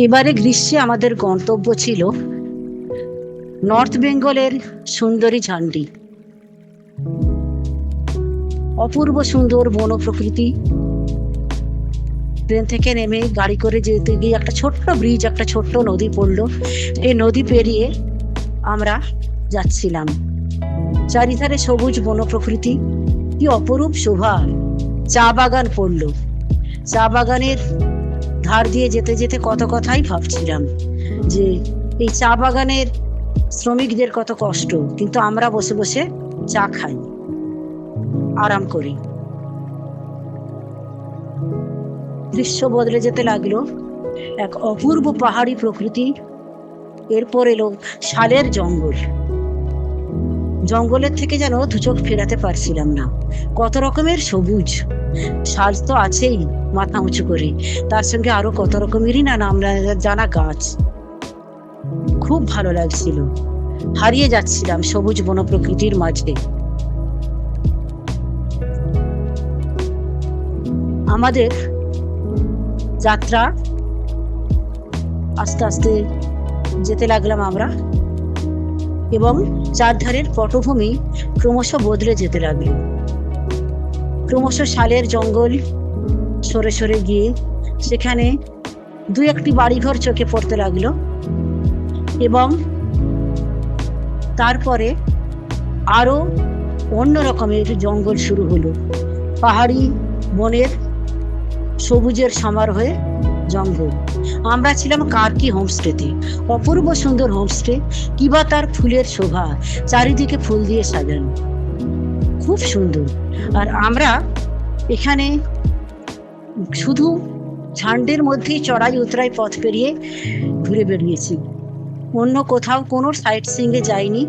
এবারে গ্রীষ্মে আমাদের গন্তব্য ছিল নর্থ বেঙ্গলের সুন্দরী ঝান্ডি। অপূর্ব সুন্দর বন প্রকৃতি। ট্রেন থেকে নেমে গাড়ি করে যেতে গিয়ে একটা ছোট্ট ব্রিজ, একটা ছোট্ট নদী পড়লো। এই নদী পেরিয়ে আমরা যাচ্ছিলাম। চারিধারে সবুজ বন প্রকৃতি, কি অপরূপ শোভা। চা বাগান পড়লো। চা বাগানের ধার দিয়ে যেতে যেতে কত কথাই ভাবছিলাম যে এই চা বাগানের শ্রমিকদের কত কষ্ট, কিন্তু আমরা বসে বসে চা খাই, আরাম করি। দৃশ্য বদলে যেতে লাগলো, এক অপূর্ব পাহাড়ি প্রকৃতি। এরপর এলো শালের জঙ্গল। জঙ্গলের থেকে যেন দুচোখ ফেরাতে পারছিলাম না, কত রকমের সবুজ। শাল তো আছেই মাথা উঁচু করে, তার সঙ্গে আরো কত রকমেরই না নাম জানা গাছ। খুব ভালো লাগছিল, হারিয়ে যাচ্ছিলাম সবুজ বন প্রকৃতির মাঝে। আমাদের যাত্রা আস্তে আস্তে যেতে লাগলাম আমরা, এবং চারধারের পটভূমি ক্রমশ বদলে যেতে লাগলো। ক্রমশ শালের জঙ্গল সরে সরে গিয়ে সেখানে দু একটি বাড়িঘর চোখে পড়তে লাগলো, এবং তারপরে আরো অন্য রকমের জঙ্গল শুরু হলো। পাহাড়ি বনের সবুজের সমারোহে জঙ্গল। আমরা ছিলাম কার্কি হোমস্টেতে। অপূর্ব সুন্দর হোমস্টে, কিবা তার ফুলের শোভা, চারিদিকে ফুল দিয়ে সাজানো, খুব সুন্দর। আর আমরা এখানে শুধু ঝান্ডের মধ্যেই চড়াই উতরাই পথ পেরিয়ে ঘুরে বেরিয়েছি, অন্য কোথাও কোনো সাইট সিইং এ যাইনি।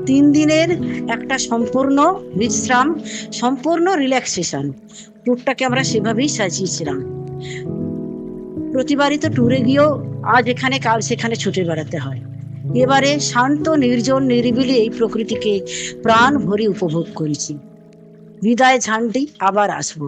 3 দিনের একটা সম্পূর্ণ বিশ্রাম, সম্পূর্ণ রিল্যাক্সেশন। ট্যুরটাকে আমরা সেভাবেই সাজিয়েছিলাম। প্রতিবারই তো ট্যুরে গিয়েও আজ এখানে কাল সেখানে ছুটে বেড়াতে হয়। এবারে শান্ত নির্জন নিরিবিলি এই প্রকৃতিকে প্রাণ ভরে উপভোগ করেছি। বিদায় ঝান্ডি, আবার আসবো।